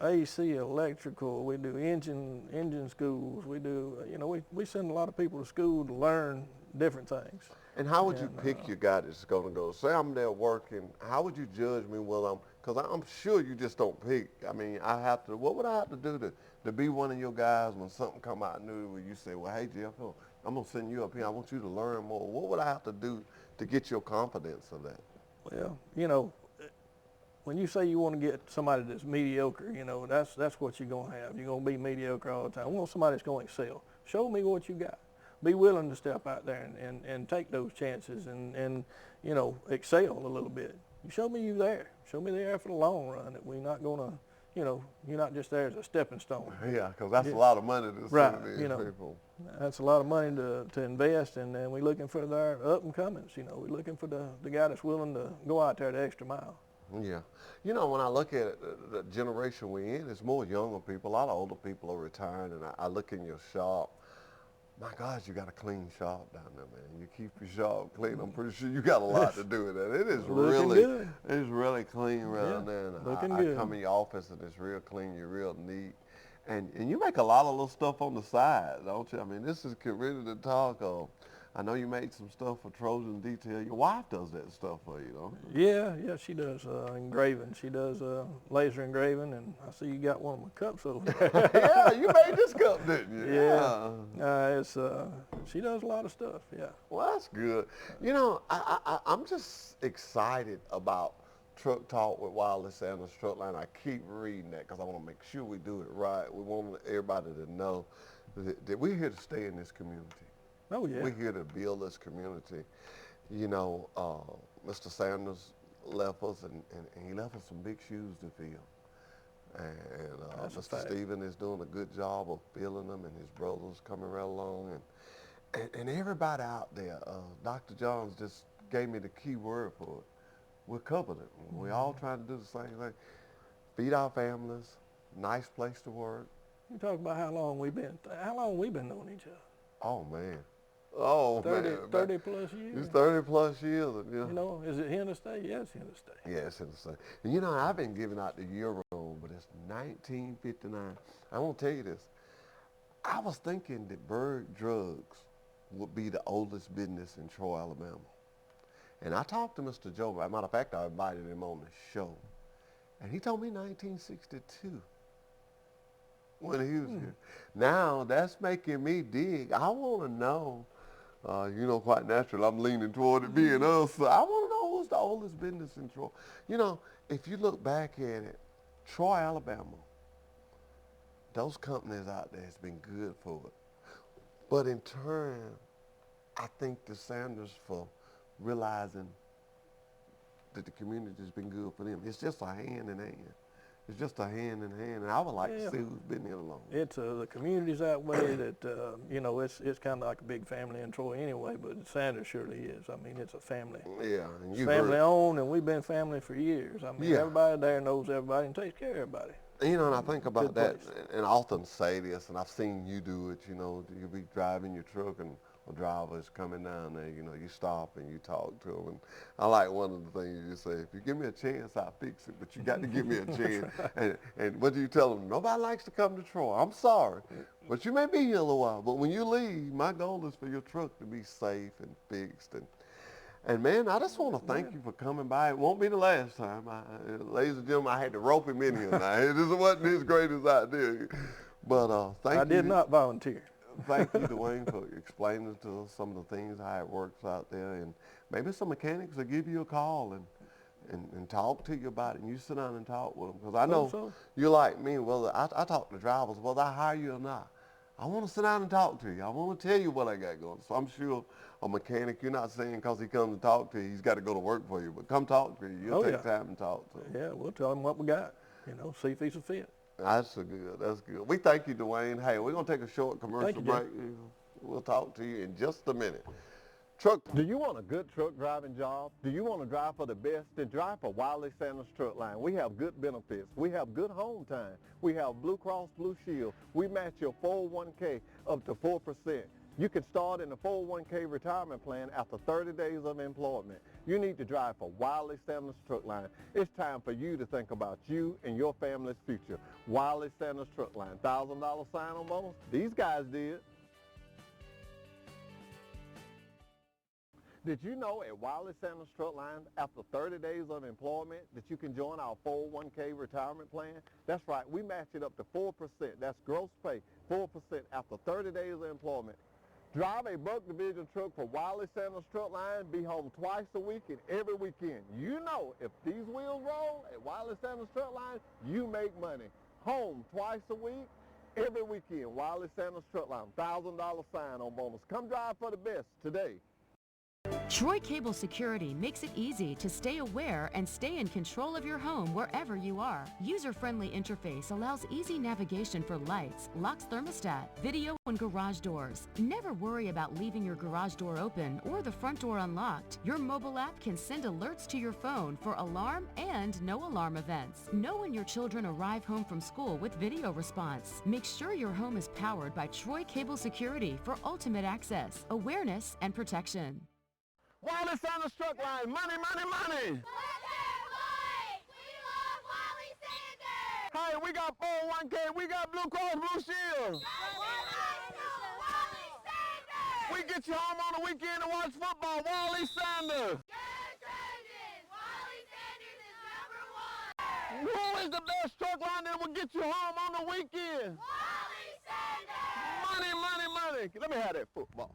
AC, electrical, we do engine schools. We do, you know, we send a lot of people to school to learn different things. And how would you pick your guy that's going to go? Say I'm there working. How would you judge me? Well, because I'm sure you just don't pick. I mean, what would I have to do to be one of your guys when something come out new where you say, well, hey, Jeff, I'm going to send you up here. I want you to learn more. What would I have to do to get your confidence of that? Well, you know, when you say you want to get somebody that's mediocre, you know, that's what you're going to have. You're going to be mediocre all the time. We want somebody that's going to excel. Show me what you got. Be willing to step out there and take those chances and, you know, excel a little bit. You show me you're there. Show me there for the long run, that we're not going to, you know, you're not just there as a stepping stone. Yeah, because that's a lot of money to send these people. That's a lot of money to invest, and then we're looking for their up-and-comings. You know, we're looking for the guy that's willing to go out there the extra mile. Yeah. You know, when I look at it, the generation we're in, it's more younger people. A lot of older people are retiring, and I look in your shop. My gosh, you got a clean shop down there, man. You keep your shop clean. I'm pretty sure you got a lot to do with that. It is it's really clean around there. And I come in your office and it's real clean. You're real neat. And you make a lot of little stuff on the side, don't you? I mean, this is ready to talk of. I know you made some stuff for Trojan Detail. Your wife does that stuff for you, don't you? Yeah, she does engraving. She does laser engraving, and I see you got one of my cups over there. Yeah, you made this cup, didn't you? Yeah. She does a lot of stuff, yeah. Well, that's good. You know, I'm just excited about Truck Talk with Wiley Sanders Truck Line. I keep reading that because I want to make sure we do it right. We want everybody to know that we're here to stay in this community. Oh, yeah. We're here to build this community. You know, Mr. Sanders left us, and he left us some big shoes to fill. And Mr. Stephen is doing a good job of filling them, and his brothers coming right along. And everybody out there, Dr. Johns just gave me the key word for it. We're covenant. We're all trying to do the same thing. Feed our families, nice place to work. You talk about how long we've been knowing each other. Oh, man. Oh, 30 plus years. It's 30 plus years. You know, is it here to stay? Yeah, it's here to stay. Yeah, it's here to stay. And you know, I've been giving out the euro, but it's 1959. I won't tell you this. I was thinking that Berg Drugs would be the oldest business in Troy, Alabama. And I talked to Mr. Joe. As a matter of fact, I invited him on the show. And he told me 1962. When he was here. Now, that's making me dig. I want to know, you know, quite naturally, I'm leaning toward it being us. So I want to know who's the oldest business in Troy. You know, if you look back at it, Troy, Alabama, those companies out there has been good for it. But in turn, I think the Sanders for realizing that the community has been good for them. It's just a hand in hand. It's just a hand in hand, and I would like to see who's been here long. It's the community's that way that, you know, it's kind of like a big family in Troy anyway, but Sanders surely is. I mean, it's a family. Yeah. And it's family owned, and we've been family for years. I mean, everybody there knows everybody and takes care of everybody. You know, and I think about that, and I often say this, and I've seen you do it, you know, you'll be driving your truck, and a driver is coming down there, you know, you stop and you talk to them. And I like one of the things you say, if you give me a chance, I'll fix it, but you got to give me a chance. And what do you tell them? Nobody likes to come to Troy. I'm sorry, but you may be here a little while. But when you leave, my goal is for your truck to be safe and fixed. And man, I just want to thank you for coming by. It won't be the last time. Ladies and gentlemen, I had to rope him in here now. This wasn't his greatest idea. But thank you. I did not volunteer. Thank you, Dwayne, for explaining to us some of the things, how it works out there. And maybe some mechanics will give you a call and talk to you about it, and you sit down and talk with them. Because I know you're like me. Well, I talk to drivers, whether I hire you or not. I want to sit down and talk to you. I want to tell you what I got going. So I'm sure a mechanic, you're not saying because he comes to talk to you, he's got to go to work for you. But come talk to you. You'll take time and talk to him. Yeah, we'll tell him what we got, you know, see if he's a fit. That's good. That's good. We thank you, Dwayne. Hey, we're going to take a short commercial break. We'll talk to you in just a minute. Do you want a good truck driving job? Do you want to drive for the best? Then drive for Wiley Sanders Truck Line. We have good benefits. We have good home time. We have Blue Cross Blue Shield. We match your 401k up to 4%. You can start in the 401k retirement plan after 30 days of employment. You need to drive for Wiley Sanders Truck Line. It's time for you to think about you and your family's future. Wiley Sanders Truck Line. $1,000 sign-on bonus? These guys did. Did you know at Wiley Sanders Truck Line, after 30 days of employment, that you can join our 401k retirement plan? That's right, we match it up to 4%. That's gross pay, 4% after 30 days of employment. Drive a Buck Division truck for Wiley Sanders Truck Line, be home twice a week and every weekend. You know, if these wheels roll at Wiley Sanders Truck Line, you make money. Home twice a week, every weekend. Wiley Sanders Truck Line, $1,000 sign-on bonus. Come drive for the best today. Troy Cable Security makes it easy to stay aware and stay in control of your home wherever you are. User-friendly interface allows easy navigation for lights, locks thermostat, video, and garage doors. Never worry about leaving your garage door open or the front door unlocked. Your mobile app can send alerts to your phone for alarm and no alarm events. Know when your children arrive home from school with video response. Make sure your home is powered by Troy Cable Security for ultimate access, awareness, and protection. Wiley Sanders Truck Line, money, money, money. Let's get Wiley. We love Wiley Sanders. Hey, we got 401k, we got Blue Cross Blue Shield. Wiley Sanders. We get you home on the weekend to watch football, Wiley Sanders. Good Trojans. Wiley Sanders is #1. Who is the best truck line that will get you home on the weekend? Wiley Sanders. Money, money, money. Let me have that football.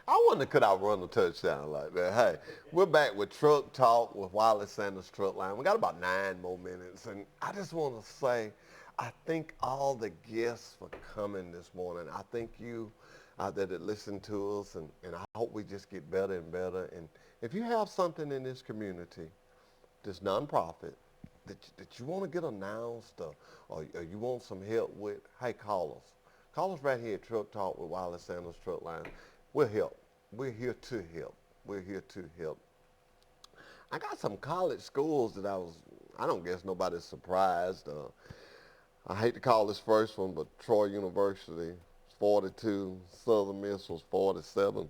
I wonder could I run a touchdown like that. Hey, we're back with Truck Talk with Wiley Sanders Truck Line. We got about 9 more minutes, and I just want to say I thank all the guests for coming this morning. I thank you out there that listen to us, and I hope we just get better and better. And if you have something in this community, this nonprofit, that you want to get announced or you want some help with, hey, call us. Call us right here at Truck Talk with Wiley Sanders Truck Line. We'll help. We're here to help. We're here to help. I got some college schools that I don't guess nobody's surprised. I hate to call this first one, but Troy University 42, Southern Miss was 47.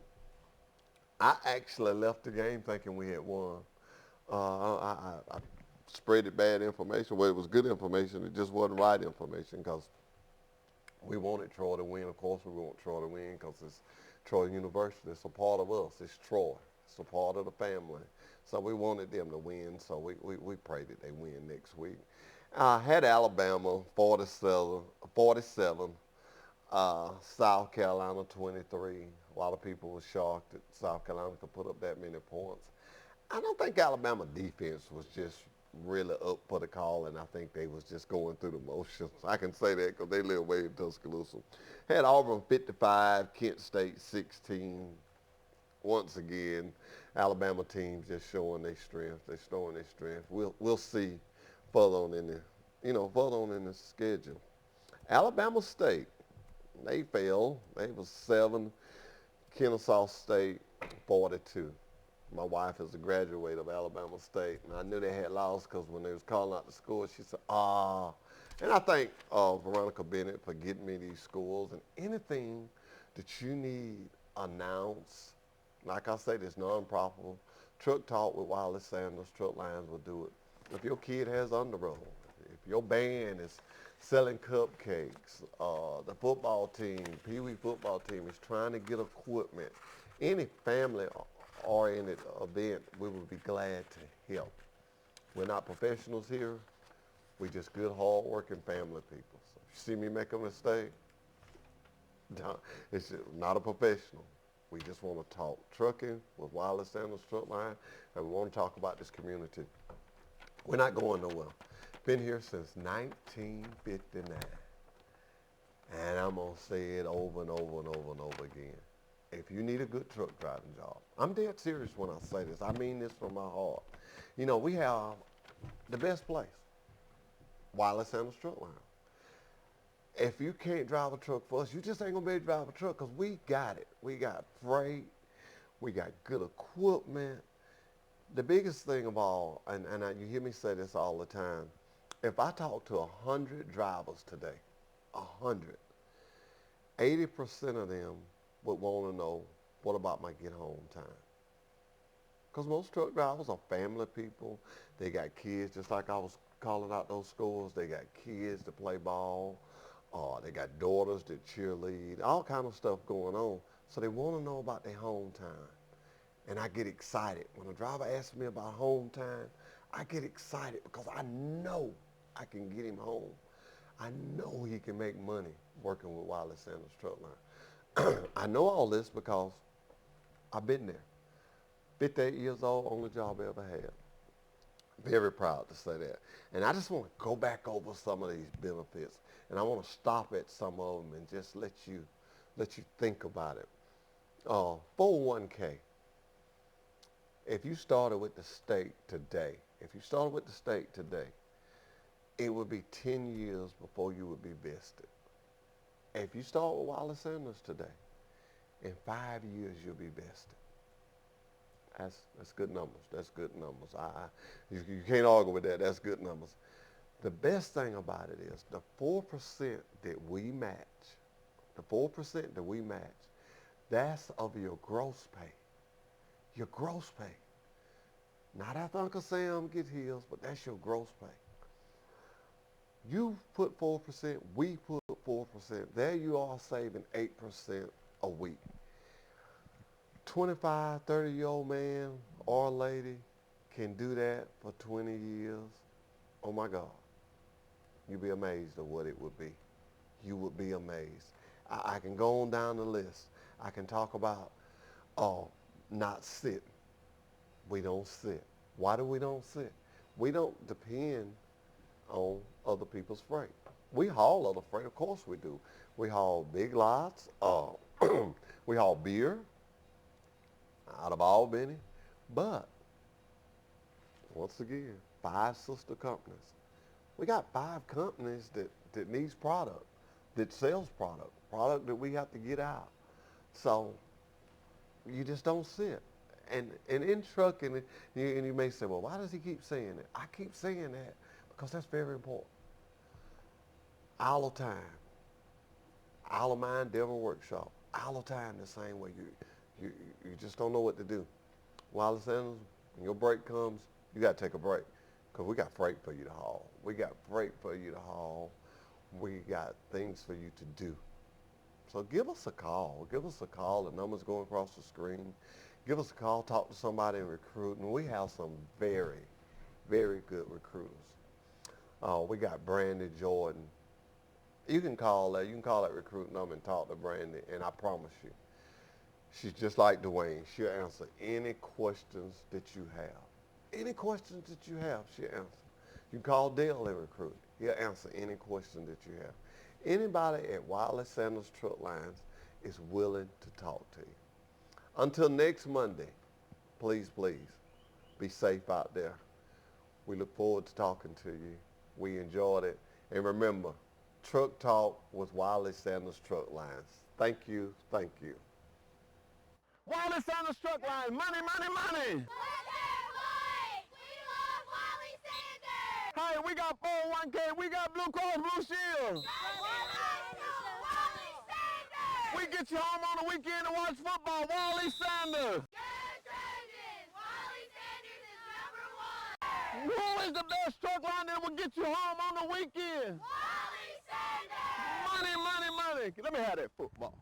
I actually left the game thinking we had won. I spreaded bad information. Well, it was good information. It just wasn't right information because we wanted Troy to win. Of course, we want Troy to win because it's Troy University. It's a part of us. It's Troy. It's a part of the family. So we wanted them to win. So we pray that they win next week. Had Alabama 47, South Carolina 23. A lot of people were shocked that South Carolina could put up that many points. I don't think Alabama defense was just really up for the call, and I think they was just going through the motions. I can say that because they live way in Tuscaloosa. Had Auburn 55, Kent State 16. Once again, Alabama teams just showing their strength. They're showing their strength. We'll see further on in the schedule. Alabama State, they fell. They was 7. Kennesaw State 42. My wife is a graduate of Alabama State, and I knew they had lost because when they was calling out the scores, she said, And I thank Veronica Bennett for getting me these scores, and anything that you need announced, like I say, this non-profitable Truck Talk with Wiley Sanders Truck Lines will do it. If your kid has Underoath, if your band is selling cupcakes, the football team, Pee Wee football team is trying to get equipment, any family oriented event, we would be glad to help. We're not professionals here. We're just good, hard-working family people. So if you see me make a mistake, it's not a professional. We just want to talk trucking with Wiley Sanders Truck Line, and we want to talk about this community. We're not going nowhere. Been here since 1959, and I'm going to say it over and over and over and over again. If you need a good truck driving job, I'm dead serious when I say this. I mean this from my heart. You know, we have the best place, Wiley Sanders Truck Line. If you can't drive a truck for us, you just ain't gonna be able to drive a truck because we got it. We got freight, we got good equipment. The biggest thing of all, and you hear me say this all the time, if I talk to 100 drivers today, 100, 80% of them would want to know, what about my get home time? Because most truck drivers are family people. They got kids, just like I was calling out those schools. They got kids to play ball. They got daughters that cheerlead, all kind of stuff going on. So they want to know about their home time. And I get excited. When a driver asks me about home time, I get excited because I know I can get him home. I know he can make money working with Wiley Sanders Truck Line. I know all this because I've been there. 58 years old, only job I ever had. Very proud to say that. And I just want to go back over some of these benefits. And I want to stop at some of them and just let you think about it. 401k. If you started with the state today, it would be 10 years before you would be vested. If you start with Wiley Sanders today, in 5 years you'll be vested. That's good numbers. That's good numbers. You can't argue with that. That's good numbers. The best thing about it is the 4% that we match, that's of your gross pay. Your gross pay. Not after Uncle Sam gets his, but that's your gross pay. You put 4%, we put 4%. There you are saving 8% a week. 25, 30-year-old man or lady can do that for 20 years. Oh my God. You'd be amazed at what it would be. You would be amazed. I can go on down the list. I can talk about not sitting. We don't sit. Why do we don't sit? We don't depend on other people's freight. We haul other freight, of course we do. We haul big lots. We haul beer out of Albany. But, once again, 5 sister companies. We got 5 companies that needs product, that sells product that we have to get out. So, you just don't sit. And in trucking, and you may say, well, why does he keep saying it? I keep saying that because that's very important. Isle of Time, Isle of Mind, Denver Workshop, Isle of Time the same way. You just don't know what to do. Wiley Sanders, when your break comes, you got to take a break because we got freight for you to haul. We got freight for you to haul. We got things for you to do. So give us a call. Give us a call. The number's going across the screen. Give us a call. Talk to somebody in recruiting. We have some very, very good recruiters. We got Brandy Jordan. You can call that. You can call that recruit number and talk to Brandy, and I promise you, she's just like Dwayne. She'll answer any questions that you have. Any questions that you have, she'll answer. You can call Dale in recruiting. He'll answer any question that you have. Anybody at Wiley Sanders Truck Lines is willing to talk to you. Until next Monday, please, be safe out there. We look forward to talking to you. We enjoyed it. And remember, Truck Talk with Wiley Sanders Truck Lines. Thank you. Thank you. Wiley Sanders Truck Line, money, money, money. Hey, we got 401k, we got Blue Cross Blue Shield. We get you home on the weekend to watch football. Wiley Sanders. Who is the best truck line that will get you home on the weekend? Wiley Sanders! Money, money, money. Let me have that football.